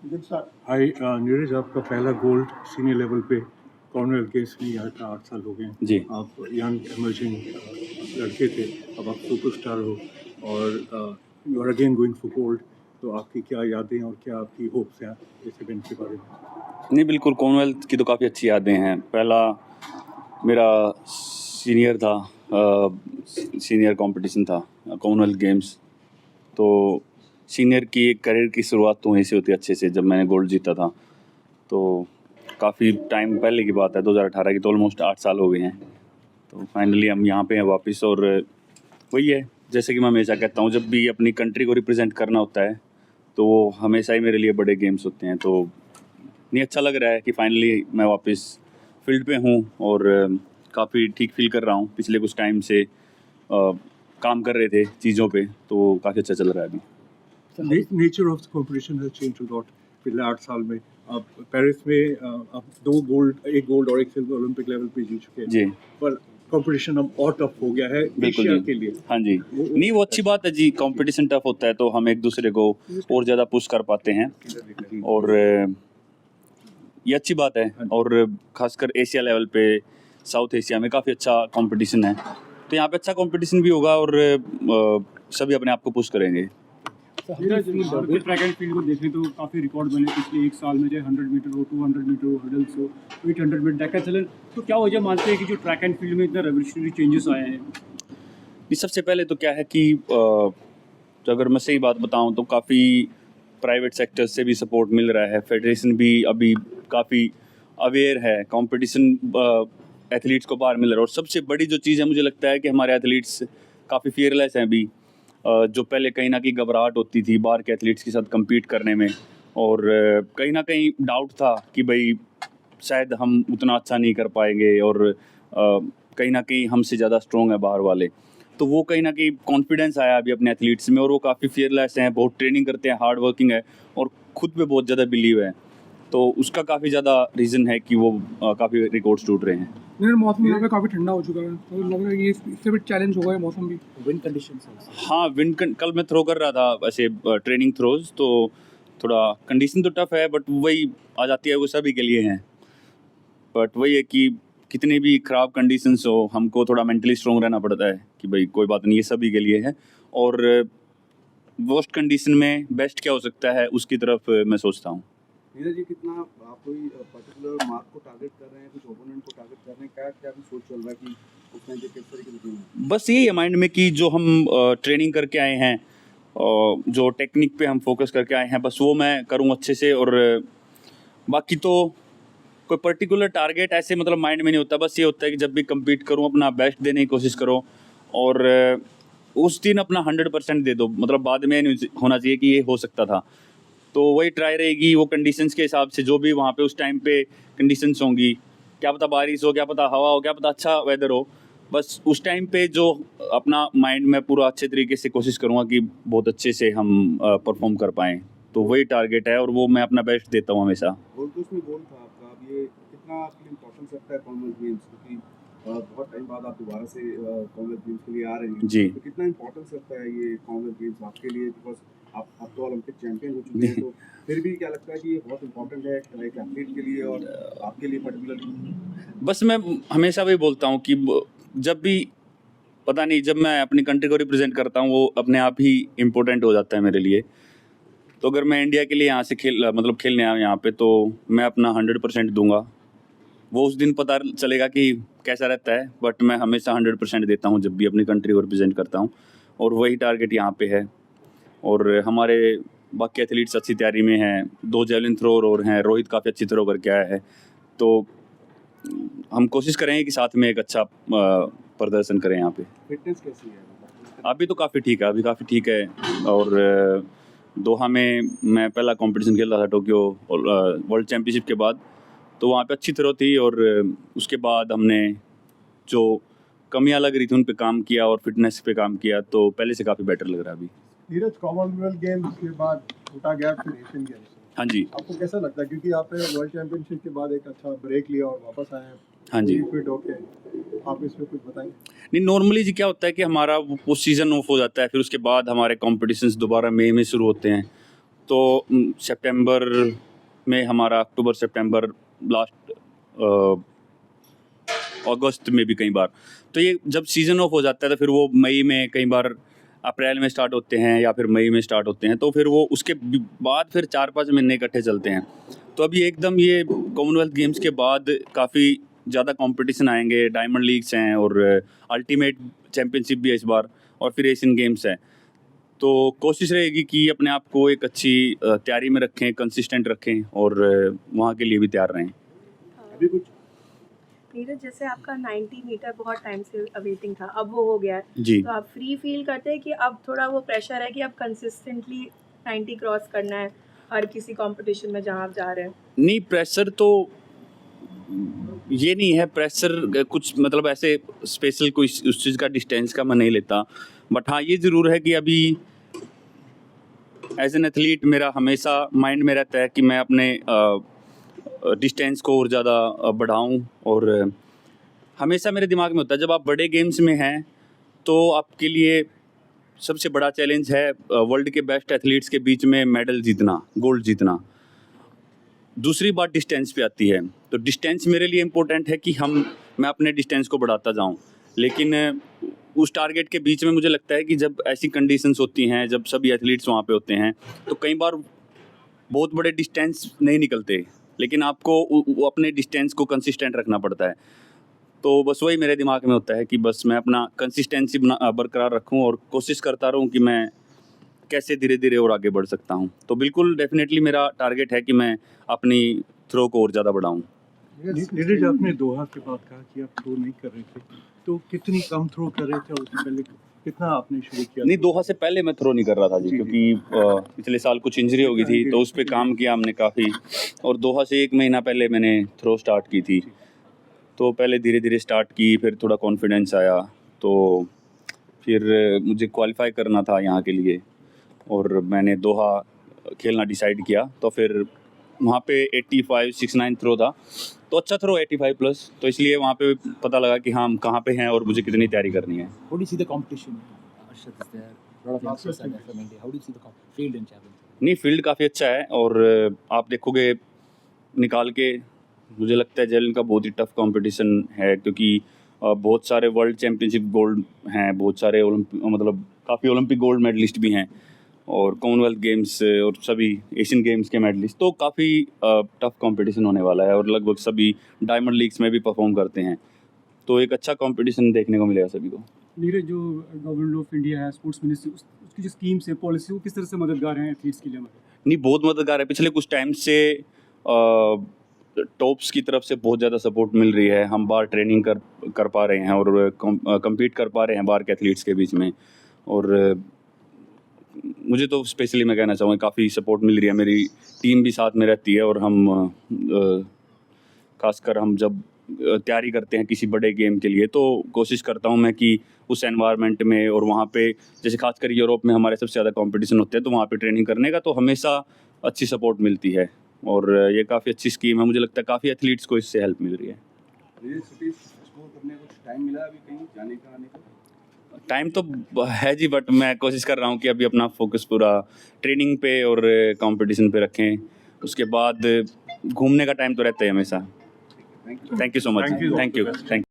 हाय नीरज, आपका पहला gold senior level पे कॉमनवेल्थ गेम्स में आया था। 8 साल हो गए जी। आप यंग इमर्जिंग लड़के थे, अब आप सुपरस्टार हो और you are again going for gold. तो आपकी क्या यादें और क्या आपकी होप्स हैं इस इवेंट के बारे में? नहीं, बिल्कुल कॉमनवेल्थ की तो काफ़ी अच्छी यादें हैं। पहला मेरा सीनियर था, सीनियर कंपटीशन था कॉमनवेल्थ गेम्स। तो सीनियर की एक करियर की शुरुआत तो वहीं से होती है अच्छे से, जब मैंने गोल्ड जीता था। तो काफ़ी टाइम पहले की बात है, 2018 की, तो ऑलमोस्ट 8 साल हो गए हैं। तो फाइनली हम यहाँ पे हैं वापस। और वही है, जैसे कि मैं हमेशा कहता हूँ, जब भी अपनी कंट्री को रिप्रेजेंट करना होता है तो वो हमेशा ही मेरे लिए बड़े गेम्स होते हैं। तो नहीं, अच्छा लग रहा है कि फाइनली मैं वापस फील्ड पे हूँ और काफ़ी ठीक फील कर रहा हूँ। पिछले कुछ टाइम से काम कर रहे थे चीज़ों पे, तो काफ़ी अच्छा चल रहा है अभी। Nature of the competition has changed a lot पिछले 8 साल में। आप पेरिस में आप 2 गोल्ड, 1 गोल्ड और 1 सिल्वर ओलंपिक लेवल पे जीत चुके हैं। जी, पर कंपटीशन अब और टफ हो गया है बिल्कुल एशिया जी। के लिए। हाँ जी, नहीं वो अच्छी बात है जी। कंपटीशन टफ होता है तो हम एक दूसरे को और ज़्यादा पुश कर पाते हैं, और ये अच्छी बात है। और खासकर एशिया लेवल पे, साउथ एशिया में काफ़ी अच्छा कंपटीशन है, तो यहाँ पे अच्छा कंपटीशन भी होगा और सभी अपने आप को पुश करेंगे। ट्रैक एंड फील्ड को देखें तो काफ़ी रिकॉर्ड बने पिछले 1 साल में, चाहे 100 मीटर हो, 200 मीटर हो, हडल्स हो, 800 मीटर डेकाथलन। तो क्या वजह मानते हैं कि जो ट्रैक एंड फील्ड में इतना रेवोल्यूशनरी चेंजेस आए हैं? सबसे पहले तो क्या है कि तो अगर मैं सही बात बताऊं तो काफ़ी प्राइवेट सेक्टर से भी सपोर्ट मिल रहा है। फेडरेशन भी अभी काफ़ी अवेयर है, कंपटीशन एथलीट्स को बाहर मिल रहा है। और सबसे बड़ी जो चीज़ है, मुझे लगता है कि हमारे एथलीट्स काफ़ी फियरलेस हैं अभी। जो पहले कहीं ना कहीं घबराहट होती थी बाहर के एथलीट्स के साथ compete करने में, और कहीं ना कहीं डाउट था कि भाई शायद हम उतना अच्छा नहीं कर पाएंगे, और कहीं ना कहीं हमसे ज़्यादा स्ट्रॉन्ग है बाहर वाले। तो वो कहीं ना कहीं कॉन्फिडेंस आया अभी अपने एथलीट्स में, और वो काफ़ी फियरलेस हैं, बहुत ट्रेनिंग करते हैं, हार्ड वर्किंग है, और खुद पे बहुत ज़्यादा बिलीव है। तो उसका काफ़ी ज़्यादा रीज़न है कि वो काफ़ी रिकॉर्ड्स टूट रहे हैं। नहीं, मौसम यहाँ पे काफ़ी ठंडा हो चुका है, तो लग रहा है कि इससे भी चैलेंज होगा ये मौसम भी। विंड कंडीशंस हाँ, कल मैं थ्रो कर रहा था वैसे ट्रेनिंग थ्रोज, तो थोड़ा कंडीशन तो टफ है, बट वही आ जाती है, वो सभी के लिए हैं। बट वही है कि कितनी भी ख़राब कंडीशंस हो, हमको थोड़ा मेंटली स्ट्रॉन्ग रहना पड़ता है कि भाई कोई बात नहीं, ये सभी के लिए है। और वर्स्ट कंडीशन में बेस्ट क्या हो सकता है, उसकी तरफ मैं सोचता हूँ। नीरज जी, कितना आप कोई पर्टिकुलर मार्क को टारगेट कर रहे हैं, कुछ ओपोनेंट को टारगेट कर रहे हैं, क्या क्या सोच चल रहा है कि उस टाइम पे किस तरीके से खेलना है? बस यही है माइंड में कि जो हम ट्रेनिंग करके आए हैं, जो टेक्निक पे हम फोकस करके आए हैं, बस वो मैं करूँ अच्छे से। और बाकी तो कोई पर्टिकुलर टारगेट ऐसे मतलब माइंड में नहीं होता। बस ये होता है कि जब भी compete करूँ, अपना बेस्ट देने की कोशिश करो, और उस दिन अपना 100% दे दो। मतलब बाद में नहीं होना चाहिए कि ये हो सकता था। तो वही ट्राई रहेगी, वो कंडीशंस के हिसाब से, जो भी वहाँ पे उस टाइम पे कंडीशंस होंगी, क्या पता बारिश हो, क्या पता हवा हो, क्या पता अच्छा वेदर हो, बस उस टाइम पे जो अपना माइंड में पूरा अच्छे तरीके से कोशिश करूँगा कि बहुत अच्छे से हम परफॉर्म कर पाएँ। तो वही टारगेट है, और वो मैं अपना बेस्ट देता हूँ हमेशा। गोल्ड कोस्ट में गोल्ड था आपका, अब ये कितना आपके लिए इम्पोर्टेंस रखता है कॉमनवेल्थ गेम्स, क्योंकि बहुत टाइम बाद आप दोबारा से कॉमनवेल्थ गेम्स के लिए आ रहे हैं जी। तो कितना इम्पोर्टेंस रखता है ये कॉमनवेल्थ गेम्स आपके लिए, बिकॉज आप तो ओलंपिक चैंपियन हो चुके हैं, तो फिर भी क्या लगता है कि ये बहुत इंपॉर्टेंट है एक एथलीट के लिए और आपके लिए पर्टिकुलरली? बस मैं हमेशा वही बोलता हूँ कि जब भी, पता नहीं, जब मैं अपनी कंट्री को रिप्रेजेंट करता हूँ, वो अपने आप ही इम्पोर्टेंट हो जाता है मेरे लिए। तो अगर मैं इंडिया के लिए यहाँ से खेलने आया यहाँ पे, तो मैं अपना 100% दूंगा। वो उस दिन पता चलेगा कि कैसा रहता है, बट मैं हमेशा 100% देता हूँ जब भी अपनी कंट्री को रिप्रेजेंट करता हूँ, और वही टारगेट यहाँ पे है। और हमारे बाकी एथलीट्स अच्छी तैयारी में हैं, 2 जेवलिन थ्रोअर और हैं, रोहित काफ़ी अच्छी थ्रो करके आया है। तो हम कोशिश करेंगे कि साथ में एक अच्छा प्रदर्शन करें यहाँ पे। फिटनेस कैसी है? अभी तो काफ़ी ठीक है, अभी काफ़ी ठीक है। और दोहा में मैं पहला कंपटीशन खेल रहा था, टोक्यो वर्ल्ड चैम्पियनशिप के बाद, तो वहाँ पे अच्छी थ्रो थी, और उसके बाद हमने जो कमियां लग रही थी उन पे काम किया, और फिटनेस पे काम किया, तो पहले से काफ़ी बेटर लग रहा है अभी। नीरज, कॉमनवेल्थ गेम्स के बाद छोटा गैप फिर एशियन गेम्स, हाँ जी। आपको कैसा लगता है? क्योंकि आपने वर्ल्ड चैंपियनशिप के बाद एक अच्छा ब्रेक लिया और वापस आए हैं हाँ जी। फिट होके, आप इसमें कुछ बताएंगे? नहीं, नॉर्मली जी क्या होता है कि हमारा वो सीज़न ऑफ हो जाता है, फिर उसके बाद हमारे कॉम्पिटिशन्स दोबारा मई में शुरू होते हैं। तो सितंबर में हमारा अक्टूबर सितंबर लास्ट अगस्त में भी कई बार, तो ये जब सीज़न ऑफ हो जाता है तो फिर वो मई में, कई बार अप्रैल में स्टार्ट होते हैं या फिर मई में स्टार्ट होते हैं, तो फिर वो उसके बाद फिर 4-5 महीने इकट्ठे चलते हैं। तो अभी एकदम ये कॉमनवेल्थ गेम्स के बाद काफ़ी ज़्यादा कंपटीशन आएंगे, डायमंड लीग्स हैं और अल्टीमेट चैम्पियनशिप भी है इस बार, और फिर एशियन गेम्स है। तो कोशिश रहेगी कि अपने आप को एक अच्छी तैयारी में रखें, कंसिस्टेंट रखें और वहाँ के लिए भी तैयार रहें। अभी कुछ नीरज, जैसे आपका 90 मीटर बहुत टाइम से अवेटिंग था, अब वो हो गया है, जी। तो आप फ्री फील करते हैं कि अब थोड़ा वो प्रेशर है कि अब कंसिस्टेंटली 90 क्रॉस करना है हर किसी कंपटीशन में जहाँ आप जा रहे हैं? नहीं, प्रेशर तो ये नहीं है, प्रेशर कुछ मतलब ऐसे स्पेशल कोई उस चीज़ का डिस्टेंस का मैं नहीं लेता, बट हाँ ये ज़रूर है कि अभी एज एन एथलीट मेरा हमेशा माइंड में रहता है कि मैं अपने डिस्टेंस को और ज़्यादा बढ़ाऊं, और हमेशा मेरे दिमाग में होता है जब आप बड़े गेम्स में हैं तो आपके लिए सबसे बड़ा चैलेंज है वर्ल्ड के बेस्ट एथलीट्स के बीच में मेडल जीतना, गोल्ड जीतना। दूसरी बात डिस्टेंस पे आती है, तो डिस्टेंस मेरे लिए इम्पोर्टेंट है कि मैं अपने डिस्टेंस को बढ़ाता जाऊं, लेकिन उस टारगेट के बीच में मुझे लगता है कि जब ऐसी कंडीशंस होती हैं, जब सभी एथलीट्स वहाँ पे होते हैं, तो कई बार बहुत बड़े डिस्टेंस नहीं निकलते, लेकिन आपको अपने डिस्टेंस को कंसिस्टेंट रखना पड़ता है। तो बस वही मेरे दिमाग में होता है कि बस मैं अपना कंसिस्टेंसी बरकरार रखूं और कोशिश करता रहूं कि मैं कैसे धीरे धीरे और आगे बढ़ सकता हूं। तो बिल्कुल डेफिनेटली मेरा टारगेट है कि मैं अपनी थ्रो को और ज़्यादा बढ़ाऊं। नीरज, आपने दोहा के बाद कहा कि आप थ्रो नहीं कर रहे थे, तो कितनी कम थ्रो कर रहे थे, उससे पहले कितना आपने शुरू किया? नहीं, दोहा से पहले मैं थ्रो नहीं कर रहा था जी, क्योंकि पिछले साल कुछ इंजरी हो गई थी, तो उस पर काम किया हमने काफ़ी, और दोहा से 1 महीना पहले मैंने थ्रो स्टार्ट की थी। तो पहले धीरे धीरे स्टार्ट की, फिर थोड़ा कॉन्फिडेंस आया, तो फिर मुझे क्वालिफाई करना था यहाँ के लिए और मैंने दोहा खेलना डिसाइड किया। तो फिर वहाँ पे 85-69 थ्रो था, तो अच्छा थ्रो 85 प्लस, तो इसलिए वहाँ पे पता लगा कि हम कहाँ पे हैं और मुझे कितनी तैयारी करनी है। How do you see the competition? Arshad is there. A lot of youngsters are there from India. How do you see the field in javelin? नहीं, फील्ड काफ़ी अच्छा है, और आप देखोगे निकाल के, मुझे लगता है जेवलिन का बहुत ही टफ कंपटीशन है, क्योंकि बहुत सारे वर्ल्ड चैम्पियनशिप गोल्ड हैं, बहुत सारे मतलब काफ़ी ओलंपिक गोल्ड मेडलिस्ट भी हैं, और कॉमनवेल्थ गेम्स और सभी एशियन गेम्स के मेडलिस्ट, तो काफ़ी टफ कंपटीशन होने वाला है, और लगभग सभी डायमंड लीग्स में भी परफॉर्म करते हैं, तो एक अच्छा कंपटीशन देखने को मिलेगा सभी को। नीरज, जो गवर्नमेंट ऑफ इंडिया है, स्पोर्ट्स मिनिस्ट्री, उसकी जो स्कीम्स है, पॉलिसी, वो किस तरह से मददगार हैं एथलीट्स के लिए? नहीं, बहुत मददगार है। पिछले कुछ टाइम से टॉप्स की तरफ से बहुत ज़्यादा सपोर्ट मिल रही है, हम बाहर ट्रेनिंग कर पा रहे हैं और कम्पीट कर पा रहे हैं बाहर के एथलीट्स के बीच में, और मुझे तो स्पेशली मैं कहना चाहूँगा काफ़ी सपोर्ट मिल रही है, मेरी टीम भी साथ में रहती है, और हम खासकर हम जब तैयारी करते हैं किसी बड़े गेम के लिए, तो कोशिश करता हूँ मैं कि उस एनवायरनमेंट में, और वहाँ पे जैसे खासकर यूरोप में हमारे सबसे ज़्यादा कंपटीशन होते हैं, तो वहाँ पे ट्रेनिंग करने का तो हमेशा अच्छी सपोर्ट मिलती है, और ये काफ़ी अच्छी स्कीम है। मुझे लगता है काफ़ी एथलीट्स को इससे हेल्प मिल रही है। टाइम मिला अभी कहीं जाने का, आने का? टाइम तो है जी, बट मैं कोशिश कर रहा हूँ कि अभी अपना फोकस पूरा ट्रेनिंग पे और कंपटीशन पे रखें, उसके बाद घूमने का टाइम तो रहता है हमेशा। Thank you so much. Thank you.